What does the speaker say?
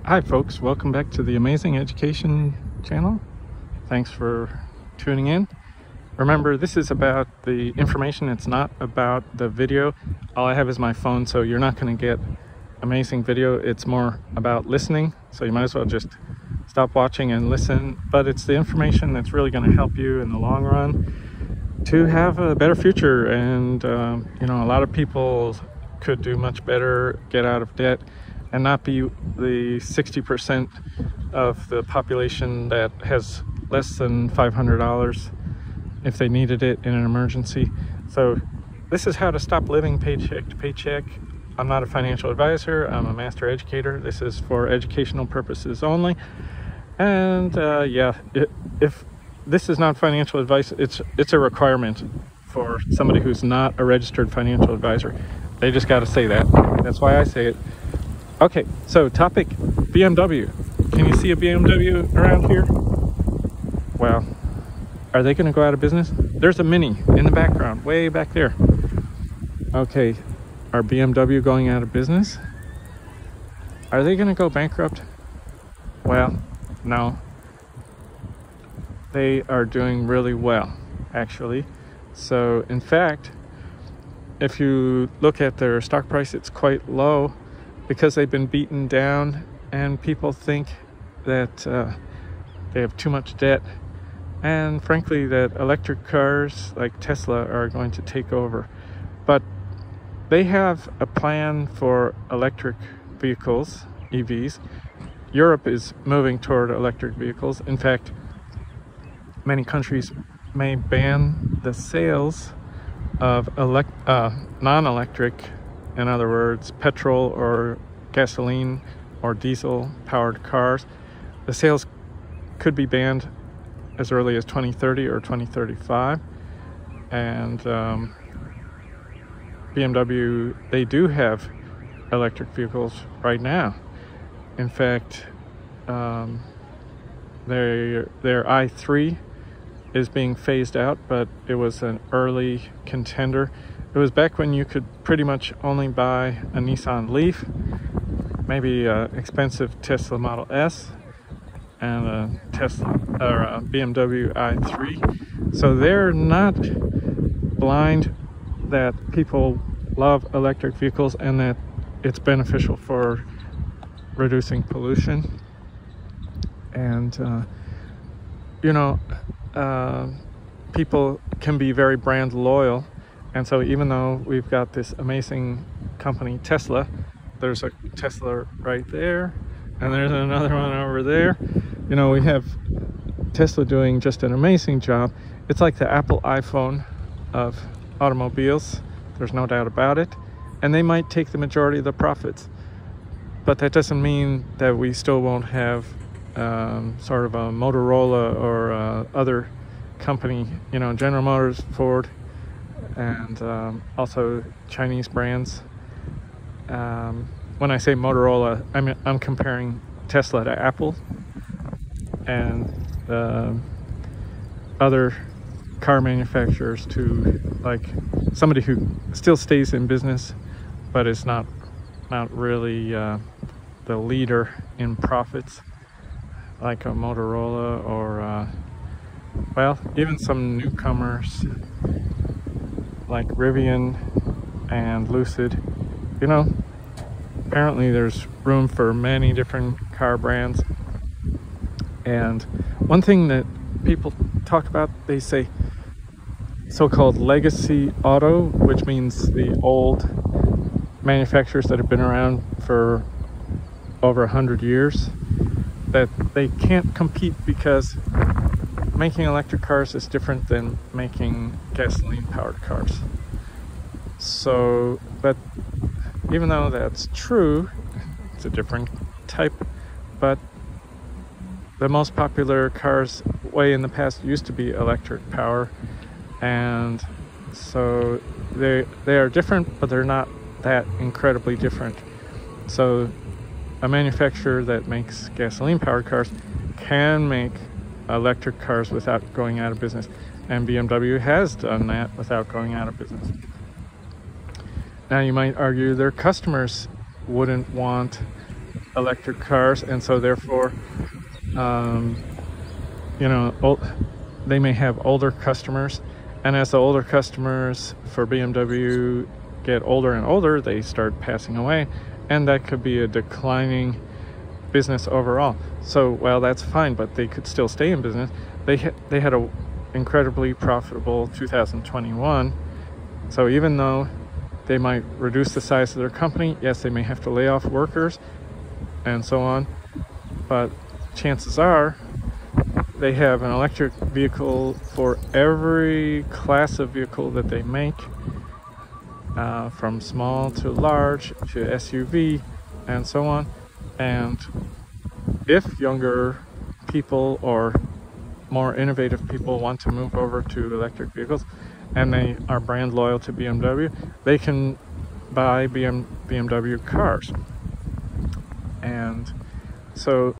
Hi folks, welcome back to the Amazing Education channel. Thanks for tuning in. Remember, this is about the information, it's not about the video. All I have is my phone, so you're not going to get amazing video. It's more about listening, so you might as well just stop watching and listen. But it's the information that's really going to help you in the long run to have a better future. And you know, a lot of people could do much better, get out of debt, and not be the 60% of the population that has less than $500 if they needed it in an emergency. So this is how to stop living paycheck to paycheck. I'm not a financial advisor, I'm a master educator. This is for educational purposes only. And if this is not financial advice, it's a requirement for somebody who's not a registered financial advisor. They just got to say that. That's why I say it. Okay, so topic, BMW. Can you see a BMW around here? Well, are they going to go out of business? There's a Mini in the background, way back there. Okay, are BMW going out of business? Are they going to go bankrupt? Well, no. They are doing really well, actually. So, in fact, if you look at their stock price, it's quite low, because they've been beaten down and people think that they have too much debt, and frankly that electric cars like Tesla are going to take over. But they have a plan for electric vehicles, EVs. Europe is moving toward electric vehicles. In fact, many countries may ban the sales of non-electric, in other words, petrol or gasoline or diesel powered cars. The sales could be banned as early as 2030 or 2035. And BMW, they do have electric vehicles right now. In fact, their i3 is being phased out, but it was an early contender. It was back when you could pretty much only buy a Nissan Leaf, maybe an expensive Tesla Model S, and a BMW i3. So they're not blind that people love electric vehicles and that it's beneficial for reducing pollution. And you know, people can be very brand loyal. And so even though we've got this amazing company, Tesla, there's a Tesla right there, and there's another one over there. You know, we have Tesla doing just an amazing job. It's like the Apple iPhone of automobiles. There's no doubt about it. And they might take the majority of the profits. But that doesn't mean that we still won't have sort of a Motorola or other company, you know, General Motors, Ford, and also Chinese brands. When I say Motorola, I'm comparing Tesla to Apple, and other car manufacturers to like somebody who still stays in business but is not really the leader in profits, like a Motorola or well, even some newcomers like Rivian and Lucid. You know, apparently there's room for many different car brands. And one thing that people talk about, they say so-called legacy auto, which means the old manufacturers that have been around for over 100 years, that they can't compete because making electric cars is different than making gasoline powered cars. So, but even though that's true, it's a different type. But the most popular cars way in the past used to be electric power, and so they are different, but they're not that incredibly different. So a manufacturer that makes gasoline powered cars can make electric cars without going out of business, and BMW has done that without going out of business. Now you might argue their customers wouldn't want electric cars, and so therefore you know, they may have older customers, and as the older customers for BMW get older and older, they start passing away, and that could be a declining business overall. So while that's fine, but they could still stay in business. They had a incredibly profitable 2021. So even though they might reduce the size of their company, yes, they may have to lay off workers and so on, but chances are they have an electric vehicle for every class of vehicle that they make, from small to large to SUV and so on. And if younger people or more innovative people want to move over to electric vehicles and they are brand loyal to BMW, they can buy BMW cars. And so